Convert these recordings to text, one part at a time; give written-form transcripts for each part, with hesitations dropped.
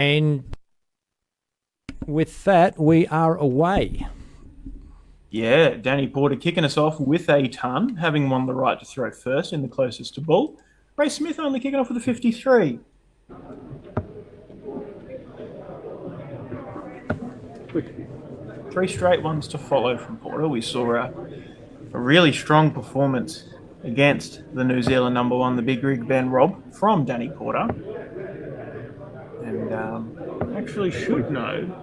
And with that, we are away. Yeah, Danny Porter kicking us off with a ton, having won the right to throw first in the closest to ball. Ray Smith only kicking off with a 53. Three straight ones to follow from Porter. We saw a really strong performance against the New Zealand number one, the big rig Ben Robb, from Danny Porter. And actually should know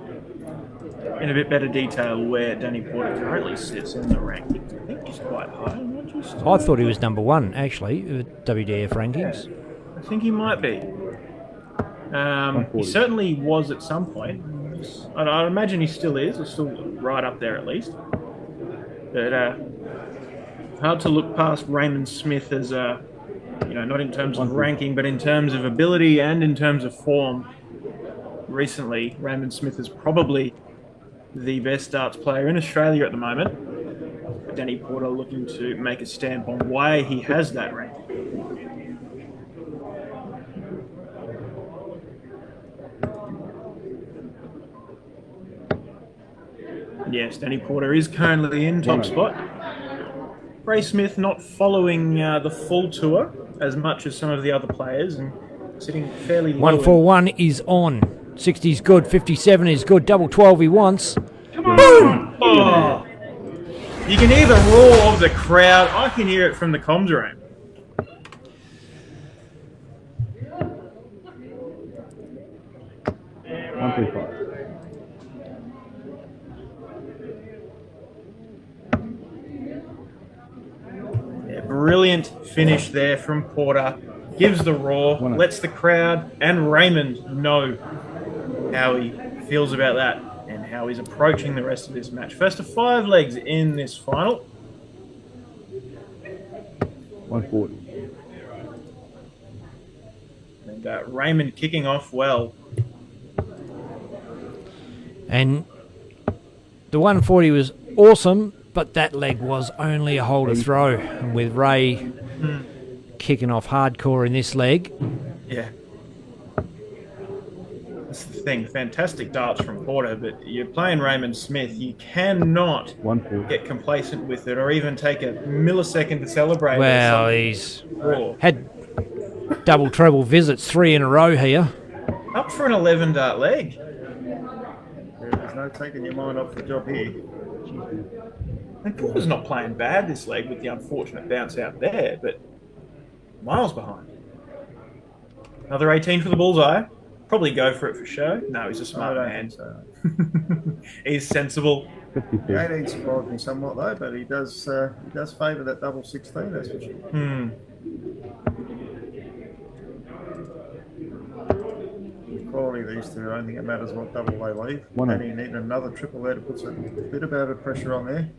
in a bit better detail where Danny Porter currently sits in the rankings. I think he's quite high. I thought he was number one, actually, WDF rankings. Yeah, I think he might be. He certainly was at some point. I imagine he still is. He's still right up there at least. But hard to look past Raymond Smith as not in terms of ranking, but in terms of ability and in terms of form. Recently, Raymond Smith is probably the best darts player in Australia at the moment. Danny Porter looking to make a stamp on why he has that ranking. Yes, Danny Porter is currently in top spot. Ray Smith not following the full tour as much as some of the other players and sitting fairly low. 141 is on. 60 is good. 57 is good. Double 12 he wants. Come on. Boom! Oh. You can hear the roar of the crowd. I can hear it from the comms room. Brilliant finish there from Porter. Gives the roar, lets the crowd and Raymond know how he feels about that and how he's approaching the rest of this match. First of 5 legs in this final. 140. And Raymond kicking off well. And the 140 was awesome, but that leg was only a holder throw. And with Ray kicking off hardcore in this leg. Yeah. That's the thing. Fantastic darts from Porter, but you're playing Raymond Smith. You cannot get complacent with it or even take a millisecond to celebrate. Well, he's had double treble visits 3 in a row here. Up for an 11 dart leg. There's no taking your mind off the job here. And Porter's not playing bad this leg with the unfortunate bounce out there, but miles behind. Another 18 for the bullseye. Probably go for it for show. No, he's a smart man. So. He's sensible. The 18 surprised me somewhat though, but he does favour that double 16. That's for sure. The quality of these two, I don't think it matters what double they leave. And he needed another triple there to put a bit of pressure on there.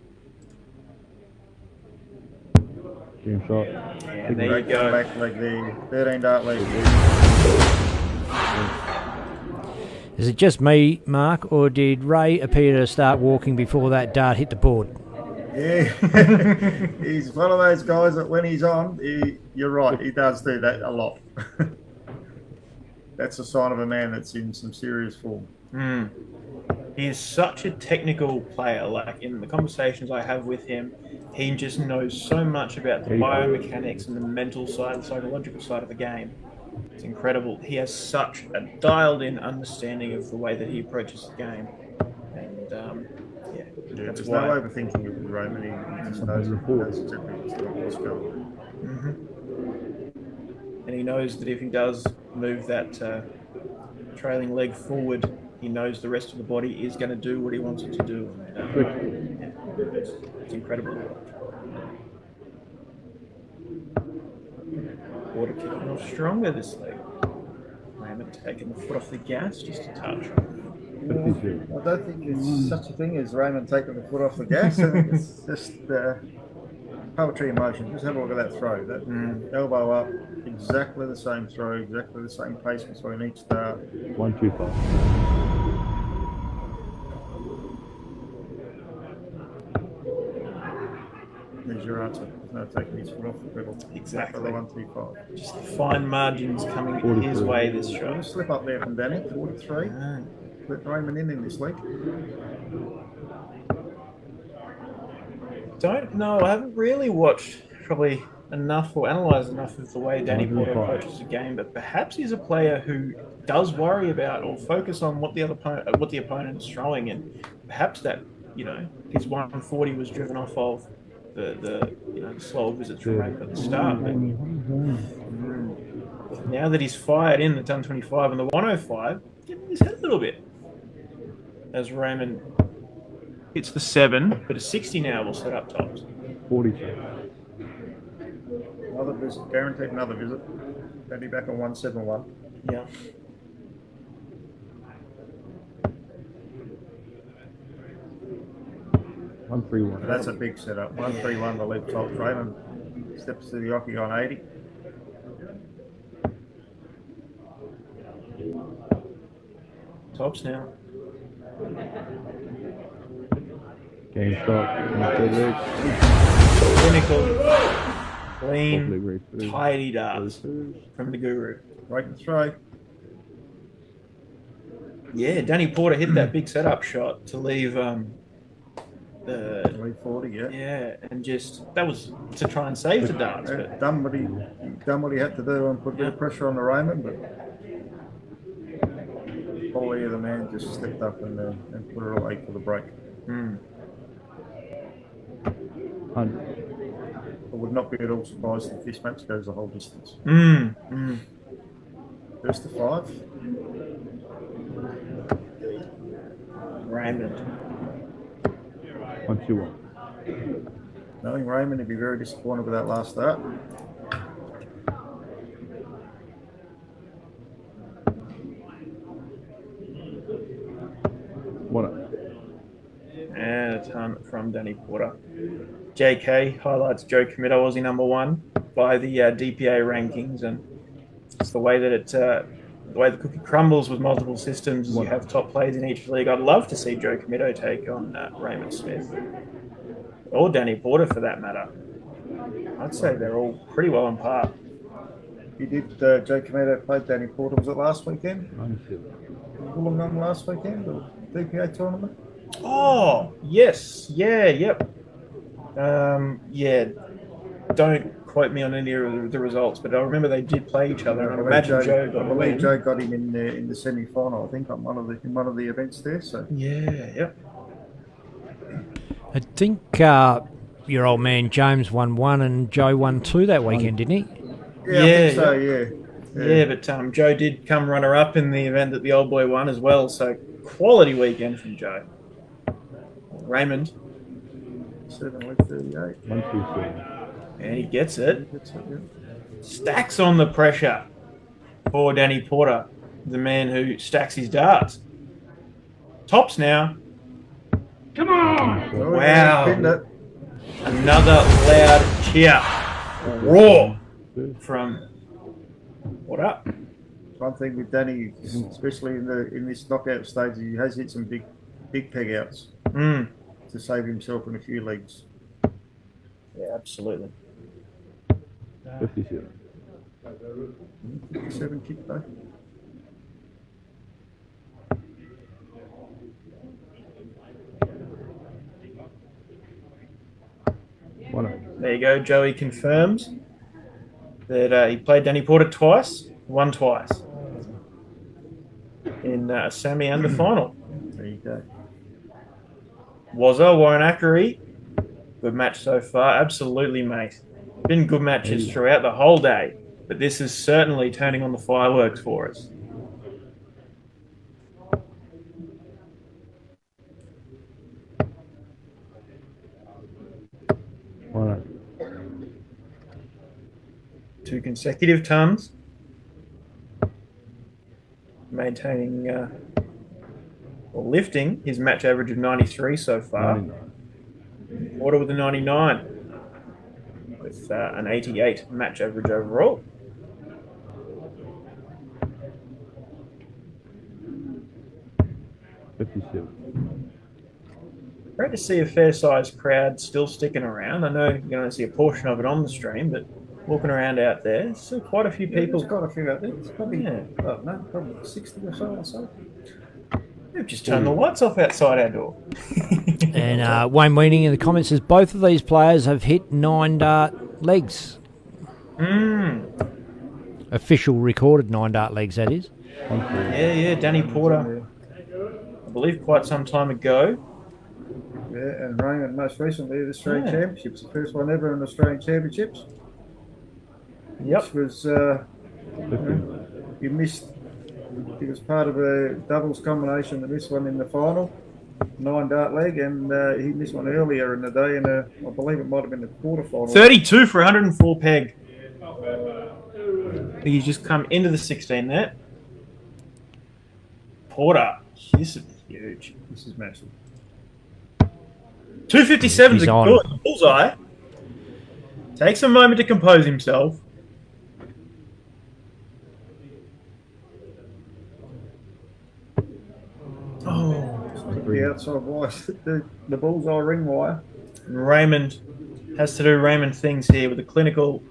Game shot. And there you go. Back leg there. 13 dart leg. Is it just me, Mark, or did Ray appear to start walking before that dart hit the board? Yeah, he's one of those guys that when he's on, you're right, he does do that a lot. That's a sign of a man that's in some serious form. He is such a technical player. Like in the conversations I have with him, he just knows so much about the biomechanics and the mental side, the psychological side of the game. It's incredible. He has such a dialed-in understanding of the way that he approaches the game. And, that's there's why. no overthinking with Roman. He just knows exactly what's going on. And he knows that if he does move that trailing leg forward, he knows the rest of the body is going to do what he wants it to do. It's incredible. Porter kicking off stronger this leg. Raymond taking the foot off the gas just a touch. I don't think there's such a thing as Raymond taking the foot off the gas. It's just poetry in motion. Just have a look at that throw. That elbow up, exactly the same throw, exactly the same pace between each start. 125. there's your answer. There's no taking his foot off the pedal. Exactly. For the 125. Just fine margins coming his 43. way this A little shot. slip up there from Danny, 43. Ah. Let Raymond in this league. Don't know. I haven't really watched probably enough or analysed enough of the way Danny Porter approaches the game, but perhaps he's a player who does worry about or focus on what the opponent is throwing, and perhaps that his 140 was driven off of the slow visits from Raymond at the start. But now that he's fired in the 125 and the 105, getting his head a little bit as Raymond hits the 7, but a 60 now will set up tops. 42. Another visit, guaranteed another visit. Danny back on 171. Yeah. One, 3, 1. That's a big setup. 131 to lead top. Raymond steps to the octagon 80. Tops now. Game stop. Clinical, clean, tidy darts from the Guru. Break and throw. Yeah, Danny Porter hit that big setup shot to leave the Lead 40, yeah. yeah, and just that was to try and save the darts. But Done what he had to do and put a bit of pressure on the Raymond, but Paulie, the man, just stepped up and put it away for the break. mm, 100. I would not be at all surprised if this match goes the whole distance. First to 5. Raymond. 1, 2, 1. Knowing Raymond, he'd be very disappointed with that last start. And a ton from Danny Porter. JK highlights Joe Committo Aussie #1 by the DPA rankings, and it's the way that the way the cookie crumbles with multiple systems. You have top players in each league. I'd love to see Joe Committo take on Raymond Smith or Danny Porter for that matter. I'd say they're all pretty well on par. You did, Joe Committo played Danny Porter, was it last weekend? 97. Wollongong last weekend, the DPA tournament? Oh, yes. Yeah, yep. Yeah. Don't quote me on any of the results, but I remember they did play each other, and I imagine Joe got a win. Joe got him in the semi-final, I think, on one of the events there. So Yeah, yep. I think your old man James won 1 and Joe won 2 that weekend, didn't he? yeah, I think so. Yeah. Yeah, but Joe did come runner-up in the event that the old boy won as well, so quality weekend from Joe. Raymond. 7.38. 1, 2, 7. And he gets it. That's it, yeah. Stacks on the pressure for Danny Porter, the man who stacks his darts. Tops now. Come on! Oh, Wow. yeah, pinned it. Another loud cheer. Roar from what up? One thing with Danny, especially in this knockout stage, he has hit some big peg outs to save himself in a few leagues. Yeah, absolutely. 57. 7 kick though. There you go. Joey confirms that he played Danny Porter twice, won twice in a semi and a final. There you go. Wazza, Warren Ackery, good match so far. Absolutely, mate. Been good matches throughout the whole day, but this is certainly turning on the fireworks for us. Two consecutive tons, maintaining or lifting his match average of 93 so far. 99. Porter with a 99 with an 88 match average overall. Great to see a fair-sized crowd still sticking around. I know you're going to see a portion of it on the stream, but walking around out there, still quite a few people. There's quite a few out there. It's probably, Yeah. oh, no, probably 60 or so, I'd say. They've just turned the lights off outside our door. And Wayne Weaning in the comments says both of these players have hit 9-dart legs. Official recorded 9-dart legs, that is. Yeah. Danny Porter, I believe quite some time ago. Yeah, and Raymond most recently the Australian Championships, the first one ever in the Australian Championships. Yep. Which was, he missed, he was part of a doubles combination that missed one in the final, 9-dart leg, and he missed one earlier in the day in I believe it might have been the quarterfinal. 32 for 104 peg. I think he's just come into the 16 there. Porter, this is huge. This is massive. 257 is He's a on. good bullseye. Takes a moment to compose himself. Oh, The outside wire, the bullseye ring wire. Raymond has to do Raymond things here with a clinical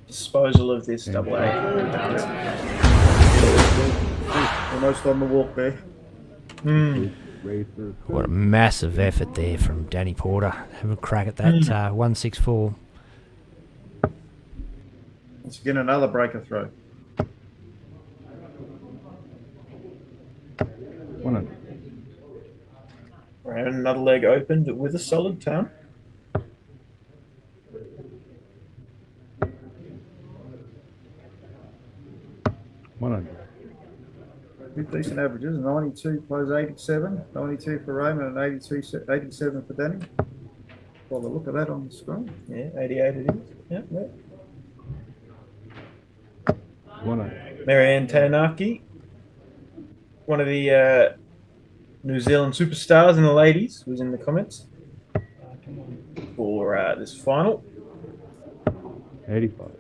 disposal of this double A. Almost on the walk there. What a massive effort there from Danny Porter. Have a crack at that 164. Once again, another breaker throw. 100. Raymond, another leg opened with a solid ton. Decent averages, 92 plays 87, 92 for Raymond and 87 for Danny. Well, the look of that on the screen. Yeah, 88 it is. Yeah. 100. Marianne Taranaki, one of the New Zealand superstars in the ladies, was in the comments for this final. 85.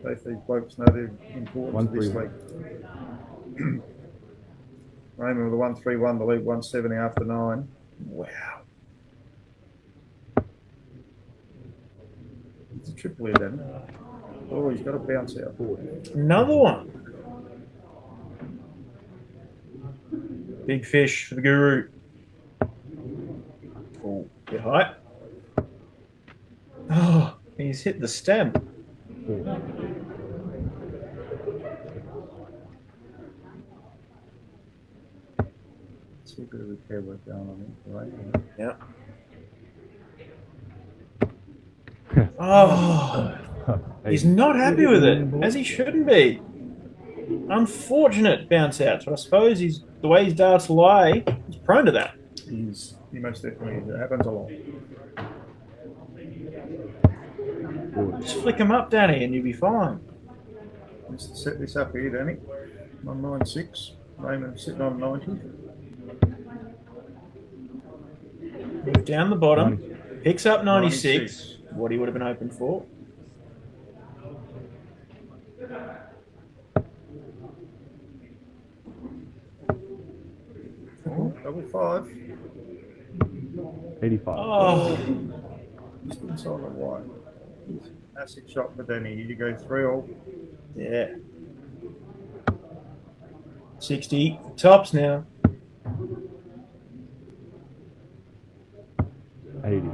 Both these blokes know their importance of this league. Raymond with a 131, the lead 170 after 9. Wow. It's a triple here, Danny. Oh, he's got to bounce out. Another one. Big fish for the Guru. Oh, bit high. Oh, he's hit the stem. See a bit of repair work going on here, right? Yeah. Oh, he's not happy with it, as he shouldn't be. Unfortunate bounce outs, but I suppose the way his darts lie, he's prone to that. He most definitely is. It happens a lot. Just flick him up, Danny, and you'll be fine. Let's set this up here, Danny. 196. Raymond sitting on 90. Move down the bottom, picks up 96, 96. what he would have been hoping for. Double 5. 85. Oh, Just inside the wire. Massive shot for Danny. You go 3-all. yeah. 60, tops now. 80.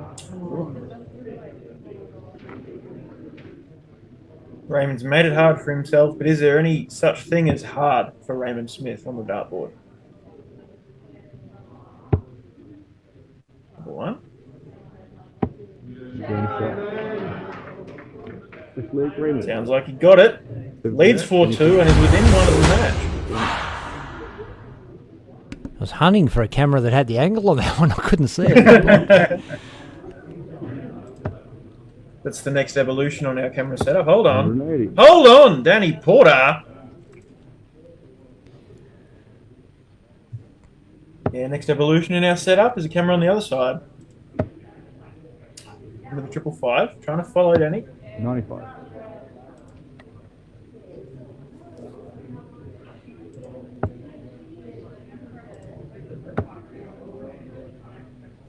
Raymond's made it hard for himself, but is there any such thing as hard for Raymond Smith on the dartboard? Number one. This leg, Raymond. Sounds like he got it. Leads 4-2 and is within one of the match. I was hunting for a camera that had the angle on that one. I couldn't see it. That's the next evolution on our camera setup. Hold on. 180. Hold on, Danny Porter. Yeah, next evolution in our setup is a camera on the other side. into the 555. Trying to follow Danny. 95.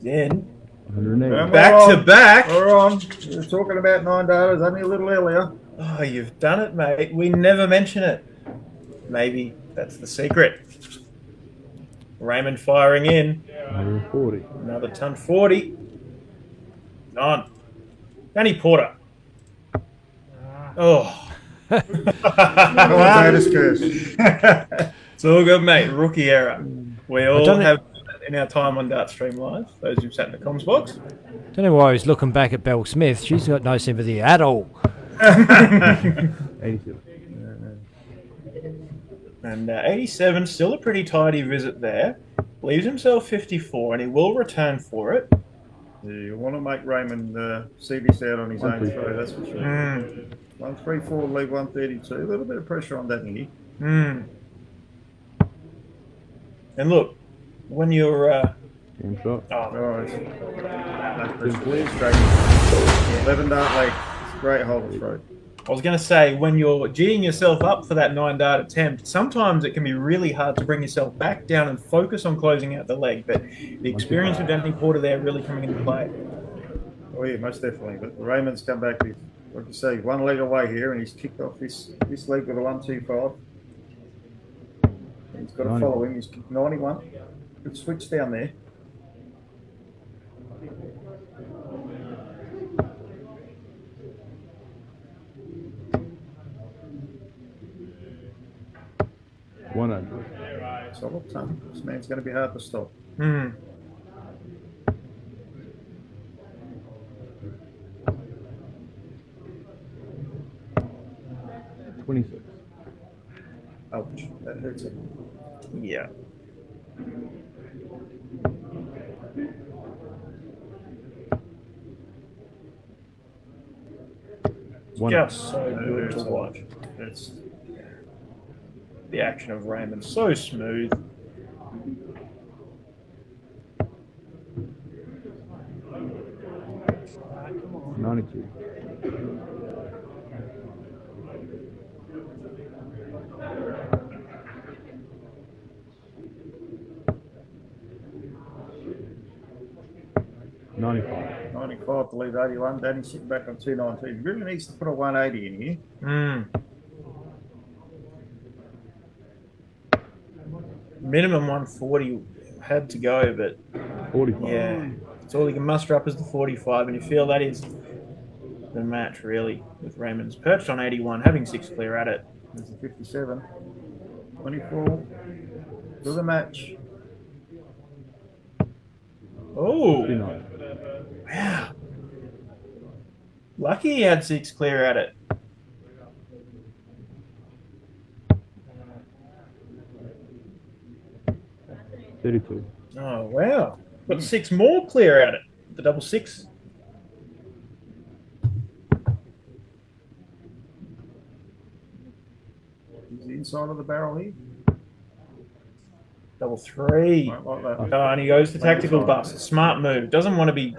Then 180. back to back. We're on. We were talking about 9 data only a little earlier. Oh, you've done it, mate. We never mention it. Maybe that's the secret. Raymond firing in. 140. Another ton 40. None. Danny Porter. Oh. Data's curse. It's all good, mate. Rookie error. We all don't have in our time on Dart Stream Live. Those who've sat in the comms box. Don't know why I was looking back at Belle Smith. She's got no sympathy at all. 87. And 87, still a pretty tidy visit there. Leaves himself 54, and he will return for it. Yeah, you want to make Raymond see this out on his own throw, that's for sure. 134, leave 132. A little bit of pressure on that knee. And look, when you're... Game shot. Oh, it's straight. 11 dart leg. It's a great hole to throw. I was going to say, when you're G'ing yourself up for that 9 dart attempt, sometimes it can be really hard to bring yourself back down and focus on closing out the leg. But the experience of Danny Porter there really coming into play. Oh yeah, most definitely. But Raymond's come back with, like you say, 1 leg away here, and he's kicked off this leg with a 125. He's got to follow him. He's kicked 91. Good switch down there. Solid ton. This man's going to be hard to stop. 26. Ouch, that hurts him. Yeah. Just so good to watch. It's the action of Raymond so smooth. $92. $95. 95 to leave 81. Danny's sitting back on 219. He really needs to put a 180 in here. Minimum 140 had to go, but 45. yeah, it's all he can muster up is the 45, and you feel that is the match really with Raymond's perched on 81, having 6 clear at it. There's a 57. 24. To the match. Oh, 59. wow. Lucky he had 6 clear at it. $32. Oh, wow. Got 6 more clear at it. The double 6. He's the inside of the barrel here. Double 3. Might like that. Oh, and he goes to tactical bust. Smart move. Doesn't want to be,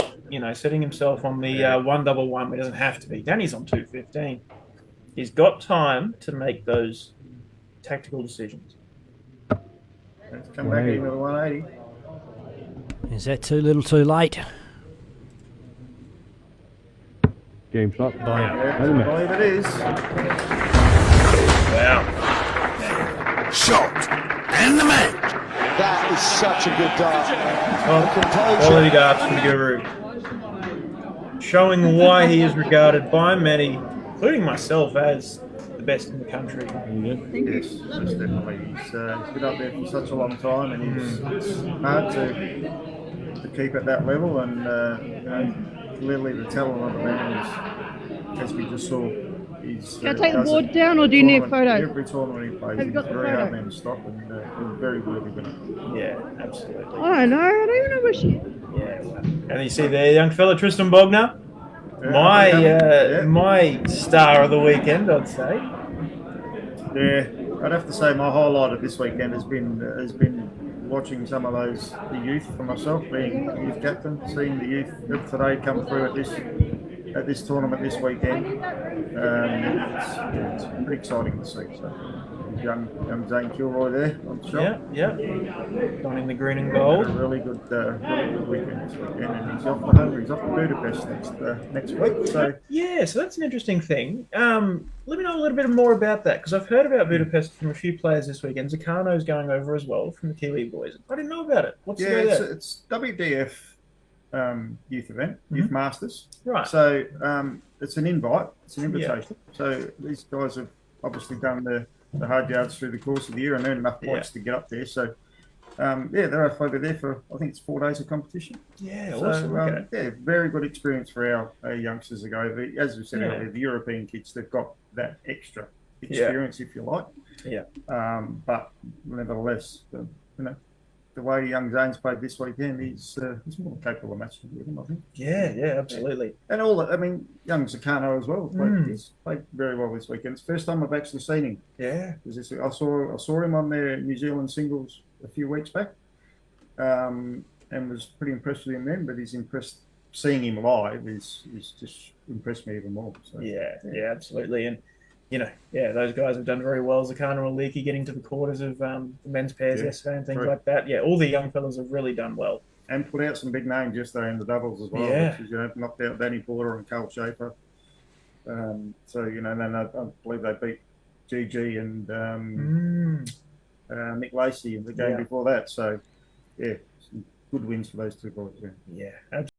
setting himself on the 111. He doesn't have to be. Danny's on 215. He's got time to make those tactical decisions. Let's come back in with a 180. Is that too little too late? Game shot. Yeah, I Wait a minute. believe it is. Wow. Shot and the match. That is such a good dart. Quality darts from Guru. Showing why he is regarded by many, including myself, as the best in the country. Yes, most definitely. He's been up there for such a long time, and it's hard to keep at that level. And clearly, the talent of the man is, as we just saw. Can I take the board down, or do you need a photo? Every tournament he plays, Have you got he's the very hard photo? man to stop, and he's a very worthy winner. Yeah, absolutely. I don't know. I don't even know where she is. Yeah. And you see there, young fella Tristan Bogner, Yeah, my star of the weekend, I'd say. Yeah, I'd have to say my highlight of this weekend has been watching some of the youth for myself, being youth captain, seeing the youth of today come through at this at this tournament this weekend. It's pretty exciting to see. So young Zane Kilroy there on the shot. Yeah. Donning the green and Had gold. a really good weekend this weekend, and he's off to Hungary. He's off to Budapest next week. So Yeah, so that's an interesting thing. Let me know a little bit more about that, because I've heard about Budapest from a few players this weekend. Zakano's going over as well from the Kiwi boys. I didn't know about it. What's the go there? It's WDF youth event, Youth Masters. Right. So it's an invite. It's an invitation. So these guys have obviously done the hard yards through the course of the year and earned enough points to get up there. So they're over there for, I think it's 4 days of competition. Yeah, So, awesome. Okay. yeah, very good experience for our youngsters to go over. As we said earlier, the European kids, they've got that extra experience, if you like. Yeah. But nevertheless, the way young Zane's played this weekend, he's more capable of matching with him, I think. Yeah, absolutely. And young Zakano as well. He's played very well this weekend. It's the first time I've actually seen him. Yeah. I saw him on their New Zealand singles a few weeks back, and was pretty impressed with him then. But seeing him live is just impressed me even more. So, Yeah, absolutely. And those guys have done very well. Zakana and Leakey getting to the quarters of the men's pairs yesterday and things like that. Yeah, all the young fellas have really done well. And put out some big names yesterday in the doubles as well. Yeah. Which is, knocked out Danny Porter and Carl Schaefer. Then I believe they beat GG and Nick Lacey in the game before that. So, yeah, some good wins for those two boys. Yeah, absolutely.